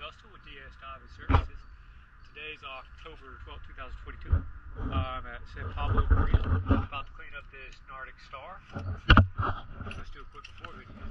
with DS Diving Services. Today's October 12, 2022. I'm at San Pablo, Marina. I'm about to clean up this NaurticStar. Let's do a quick before video.